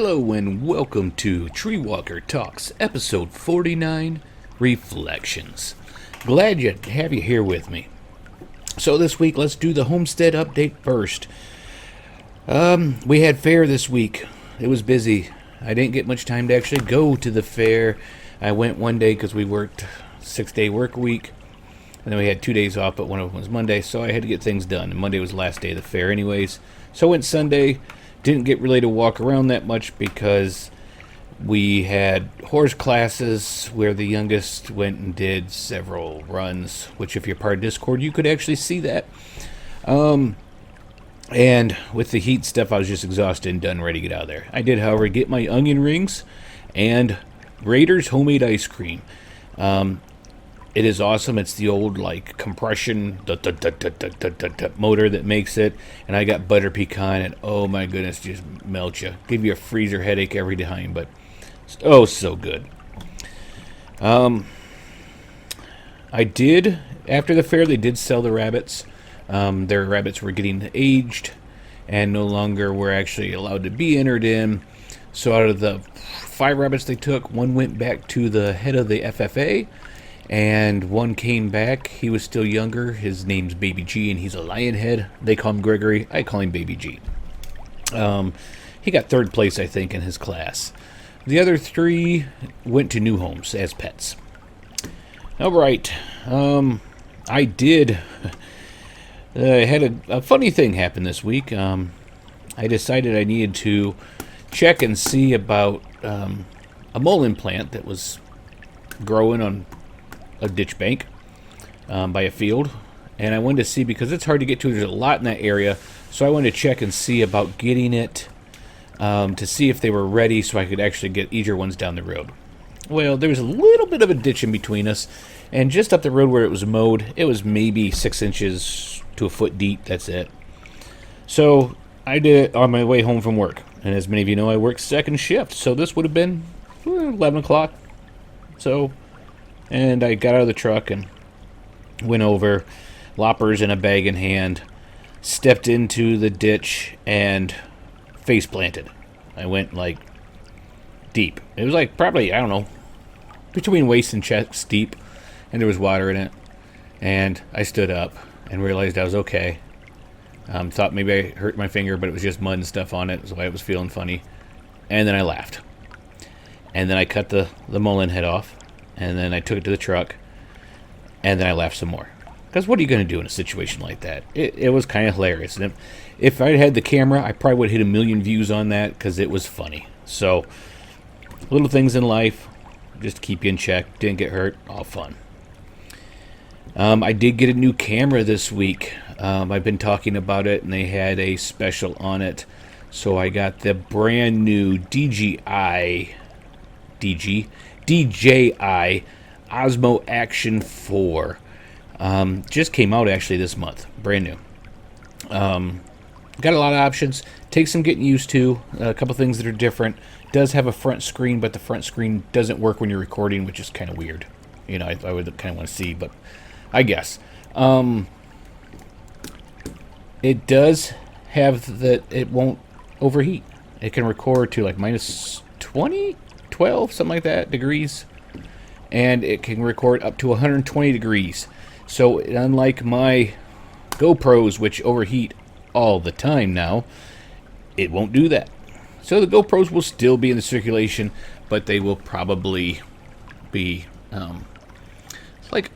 Hello and welcome to TreeWalker Talks, episode 49, Reflections. Glad to have you here with me. So this week, let's do the homestead update first. We had fair this week. It was busy. I didn't get much time to actually go to the fair. I went one day because we worked 6-day work week. And then we had 2 days off, but one of them was Monday, so I had to get things done. And Monday was the last day of the fair anyways. So I went Sunday. Didn't get really to walk around that much because we had horse classes where the youngest went and did several runs, which if you're part of Discord, you could actually see that. And with the heat stuff, I was just exhausted and done, ready to get out of there. I did, however, get my onion rings and Raiders homemade ice cream. It is awesome. It's the old, compression motor that makes it. And I got butter pecan, and oh my goodness, just melt you. Give you a freezer headache every time, but oh, so good. I did, after the fair, they did sell the rabbits. Their rabbits were getting aged and no longer were actually allowed to be entered in. So out of the 5 rabbits they took, one went back to the head of the FFA. And one came back. He was still younger. His name's Baby G, and he's a lion head. They call him Gregory. I call him Baby G. He got 3rd place, I think, in his class. The other 3 went to new homes as pets. All right. I did. I had a funny thing happen this week. I decided I needed to check and see about a mullein plant that was growing on a ditch bank by a field, and I wanted to see, because it's hard to get to, there's a lot in that area, so I wanted to check and see about getting it to see if they were ready so I could actually get easier ones down the road. Well, there was a little bit of a ditch in between us, and just up the road where it was mowed, it was maybe 6 inches to a foot deep. That's it. So I did it on my way home from work, and as many of you know, I work second shift, so this would have been 11 o'clock. And I got out of the truck and went over, loppers in a bag in hand, stepped into the ditch, and face planted. I went, deep. It was, probably, I don't know, between waist and chest deep, and there was water in it. And I stood up and realized I was okay. Thought maybe I hurt my finger, but it was just mud and stuff on it, so I was feeling funny. And then I laughed. And then I cut the mullein head off. And then I took it to the truck, and then I laughed some more. Because what are you going to do in a situation like that? It was kind of hilarious. And if I had the camera, I probably would have hit 1 million views on that, because it was funny. So, little things in life, just to keep you in check. Didn't get hurt, all fun. I did get a new camera this week. I've been talking about it, and they had a special on it. So I got the brand new DJI Osmo Action 4. Just came out actually this month. Brand new. Got a lot of options. Takes some getting used to. A couple things that are different. Does have a front screen, but the front screen doesn't work when you're recording, which is kind of weird. I would kind of want to see, but I guess. It does have that it won't overheat. It can record to minus 20? 12, something like that, degrees, and it can record up to 120 degrees. So unlike my GoPros, which overheat all the time now, it won't do that. So the GoPros will still be in the circulation, but they will probably be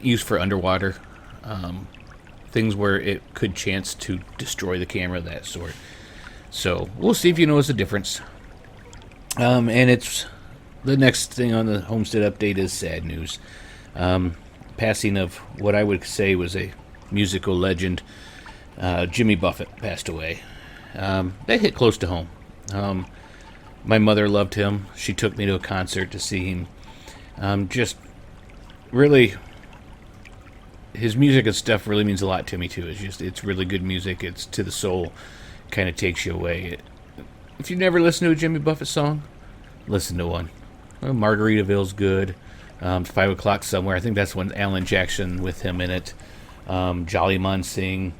used for underwater things where it could chance to destroy the camera, that sort. So we'll see if you notice a difference. And it's the next thing on the homestead update is sad news. Passing of what I would say was a musical legend. Jimmy Buffett passed away. That hit close to home. My mother loved him. She took me to a concert to see him. Just really, his music and stuff really means a lot to me too. It's really good music. It's to the soul. Kind of takes you away. If you've never listened to a Jimmy Buffett song, listen to one. Margaritaville's good. 5 o'clock somewhere. I think that's when Alan Jackson with him in it. Jolly Man Sing.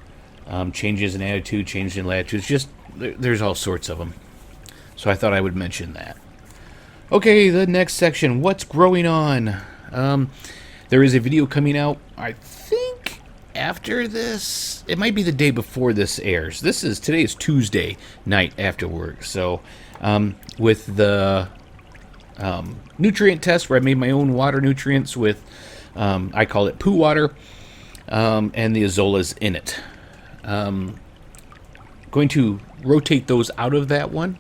Changes in attitude, changes in latitudes. Just there's all sorts of them. So I thought I would mention that. Okay, the next section, what's growing on? There is a video coming out, I think, after this. It might be the day before this airs. Today is Tuesday night after work. So, with the nutrient test where I made my own water nutrients with, I call it poo water, and the azolas in it. Going to rotate those out of that one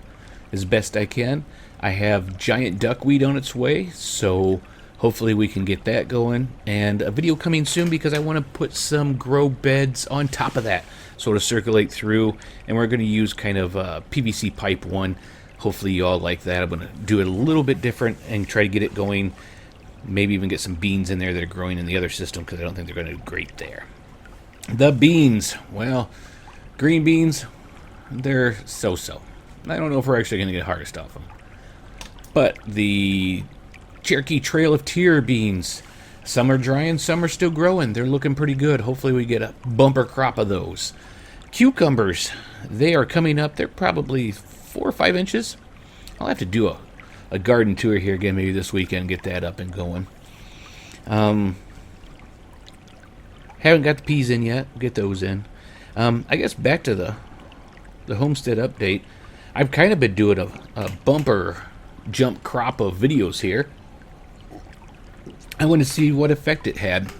as best I can. I have giant duckweed on its way, so hopefully we can get that going. And a video coming soon because I want to put some grow beds on top of that, so to circulate through. And we're going to use kind of a PVC pipe one. Hopefully you all like that. I'm going to do it a little bit different and try to get it going. Maybe even get some beans in there that are growing in the other system because I don't think they're going to do great there. The beans, well, green beans, they're so-so. I don't know if we're actually going to get harvest off them. But the Cherokee Trail of Tear beans, some are drying, some are still growing. They're looking pretty good. Hopefully we get a bumper crop of those. Cucumbers, they are coming up. They're probably 4 or 5 inches. I'll have to do a garden tour here again maybe this weekend, get that up and going. Haven't got the peas in yet. Get those in. I guess back to the homestead update. I've kind of been doing a bumper jump crop of videos here. I want to see what effect it had.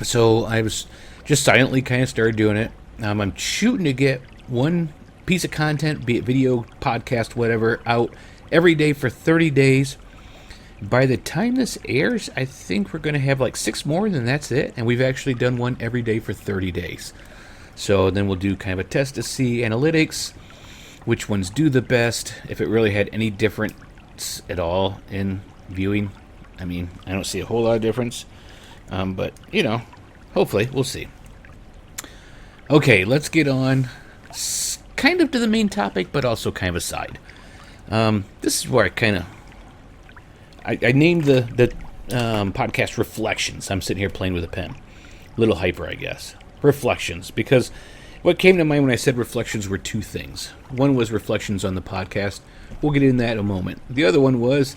So I was just silently kind of started doing it. I'm shooting to get one piece of content, be it video, podcast, whatever, out every day for 30 days. By the time this airs, I think we're going to have like 6 more, and then that's it. And we've actually done one every day for 30 days. So then we'll do kind of a test to see analytics, which ones do the best, if it really had any difference at all in viewing. I mean, I don't see a whole lot of difference, but, you know, hopefully, we'll see. Okay, let's get on kind of to the main topic, but also kind of aside. This is where I kind of... I named the podcast Reflections. I'm sitting here playing with a pen. Little hyper, I guess. Reflections, because what came to mind when I said reflections were 2 things. One was reflections on the podcast. We'll get into that in a moment. The other one was,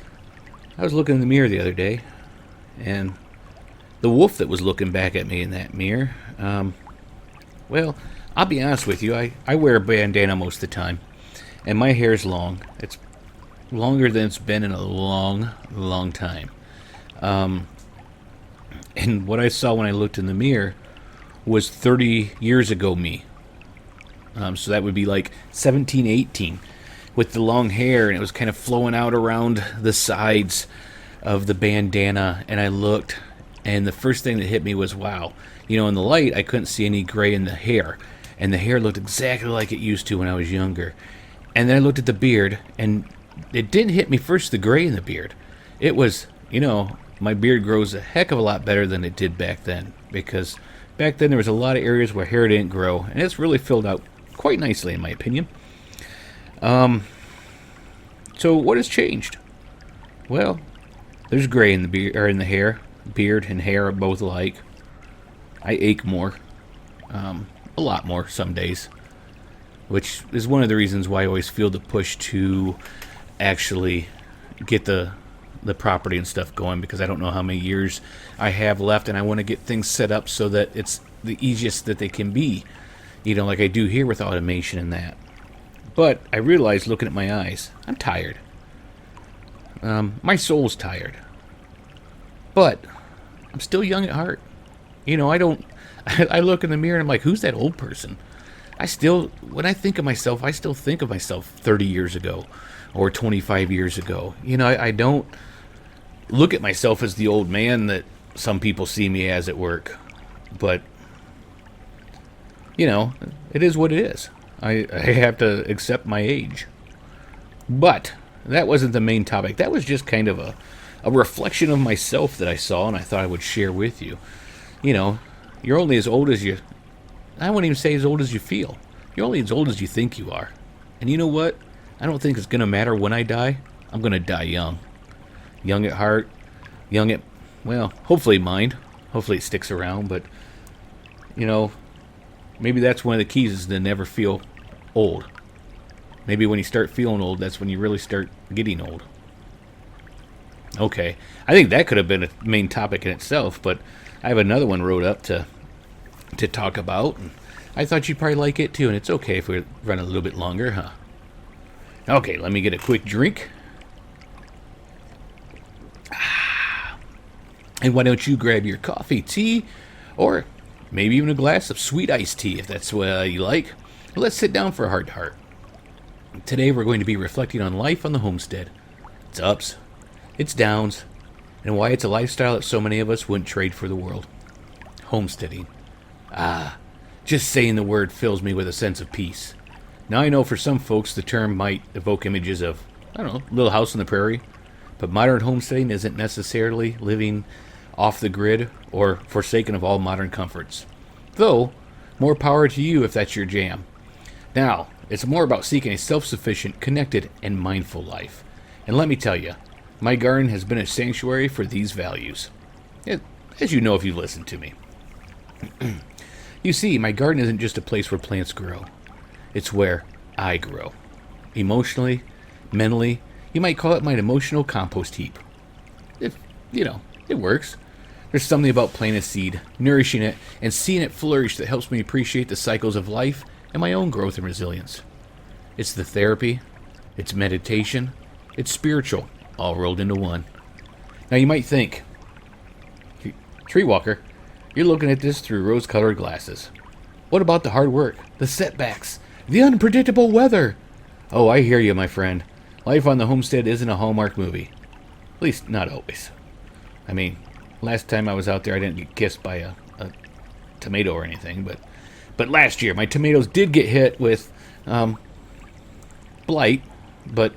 I was looking in the mirror the other day, and the wolf that was looking back at me in that mirror, well, I'll be honest with you, I wear a bandana most of the time, and my hair is long. It's longer than it's been in a long time. And what I saw when I looked in the mirror was 30 years ago me. So that would be like 17, 18, with the long hair, and it was kind of flowing out around the sides of the bandana, and I looked, and the first thing that hit me was, wow, you know, in the light, I couldn't see any gray in the hair, and the hair looked exactly like it used to when I was younger. And then I looked at the beard, and it didn't hit me first, the gray in the beard. It was, you know, my beard grows a heck of a lot better than it did back then, because back then there was a lot of areas where hair didn't grow, and it's really filled out quite nicely, in my opinion. So what has changed? Well, there's gray in the beard, or in the hair. Beard and hair are both alike. I ache more, a lot more some days, which is one of the reasons why I always feel the push to actually get the property and stuff going, because I don't know how many years I have left, and I want to get things set up so that it's the easiest that they can be, you know, like I do here with automation and that. But I realized, looking at my eyes, I'm tired. My soul's tired. But I'm still young at heart. You know, I look in the mirror and I'm like, who's that old person? When I think of myself, I still think of myself 30 years ago or 25 years ago. You know, I don't look at myself as the old man that some people see me as at work. But, you know, it is what it is. I have to accept my age. But that wasn't the main topic. That was just kind of a reflection of myself that I saw, and I thought I would share with you. You know, you're only as old as I wouldn't even say as old as you feel. You're only as old as you think you are. And you know what? I don't think it's going to matter when I die. I'm going to die young. Young at heart. Young at, well, hopefully mind. Hopefully it sticks around. But, you know, maybe that's one of the keys, is to never feel old. Maybe when you start feeling old, that's when you really start getting old. Okay, I think that could have been a main topic in itself, but I have another one wrote up to talk about. And I thought you'd probably like it too, and it's okay if we run a little bit longer, huh? Okay, let me get a quick drink. And why don't you grab your coffee, tea, or maybe even a glass of sweet iced tea if that's what you like. Let's sit down for a heart to heart. Today we're going to be reflecting on life on the homestead. Its ups, its downs, and why it's a lifestyle that so many of us wouldn't trade for the world. Homesteading. Just saying the word fills me with a sense of peace. Now I know for some folks the term might evoke images of, I don't know, Little House on the Prairie, but modern homesteading isn't necessarily living off the grid or forsaken of all modern comforts. Though, more power to you if that's your jam. Now, it's more about seeking a self-sufficient, connected, and mindful life. And let me tell you, my garden has been a sanctuary for these values. As you know if you've listened to me. You see, my garden isn't just a place where plants grow. It's where I grow. Emotionally, mentally, you might call it my emotional compost heap. It works. There's something about planting a seed, nourishing it, and seeing it flourish that helps me appreciate the cycles of life and my own growth and resilience. It's the therapy, it's meditation, it's spiritual, all rolled into one. Now you might think, TreeWalker, you're looking at this through rose-colored glasses. What about the hard work, the setbacks, the unpredictable weather? Oh, I hear you, my friend. Life on the homestead isn't a Hallmark movie. At least, not always. I mean, last time I was out there, I didn't get kissed by a tomato or anything, but last year, my tomatoes did get hit with blight, but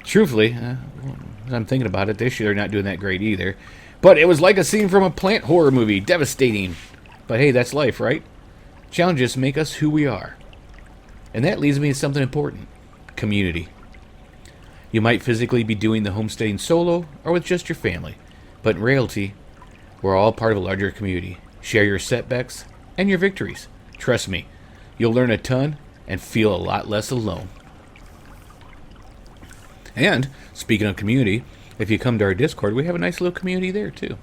truthfully, as I'm thinking about it, this year they're not doing that great either. But it was like a scene from a plant horror movie, devastating. But hey, that's life, right? Challenges make us who we are. And that leads me to something important, community. You might physically be doing the homesteading solo or with just your family, but in reality, we're all part of a larger community. Share your setbacks and your victories. Trust me, you'll learn a ton and feel a lot less alone. And speaking of community, if you come to our Discord, we have a nice little community there too.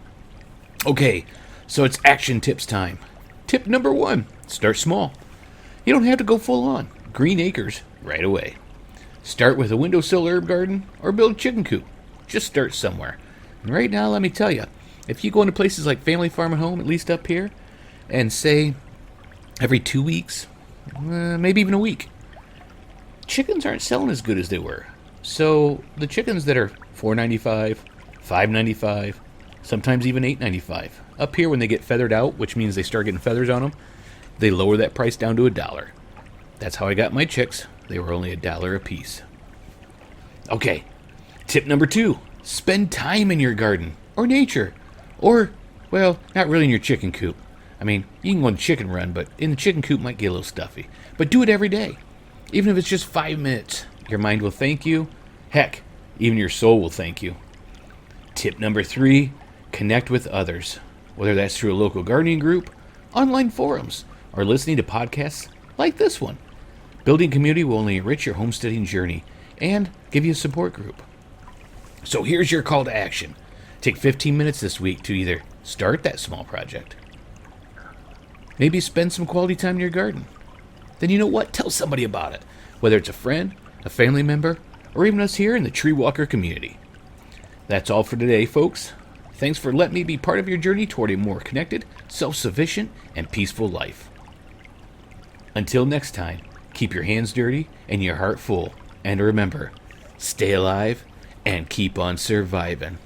Okay, so it's action tips time. Tip number 1, start small. You don't have to go full on. Green acres right away. Start with a windowsill herb garden or build a chicken coop. Just start somewhere. And right now, let me tell you, if you go into places like Family Farm and Home, at least up here, and say every 2 weeks, maybe even a week, chickens aren't selling as good as they were. So the chickens that are $4.95, $5.95, sometimes even $8.95. Up here when they get feathered out, which means they start getting feathers on them, they lower that price down to $1. That's how I got my chicks. They were only $1 a piece. Okay, tip number 2, spend time in your garden or nature. Or, well, not really in your chicken coop. I mean, you can go on a chicken run, but in the chicken coop might get a little stuffy. But do it every day. Even if it's just 5 minutes, your mind will thank you. Heck, even your soul will thank you. Tip number 3, connect with others. Whether that's through a local gardening group, online forums, or listening to podcasts like this one. Building community will only enrich your homesteading journey and give you a support group. So here's your call to action. Take 15 minutes this week to either start that small project, maybe spend some quality time in your garden. Then you know what? Tell somebody about it, whether it's a friend, a family member, or even us here in the TreeWalker community. That's all for today, folks. Thanks for letting me be part of your journey toward a more connected, self-sufficient, and peaceful life. Until next time, keep your hands dirty and your heart full. And remember, stay alive and keep on surviving.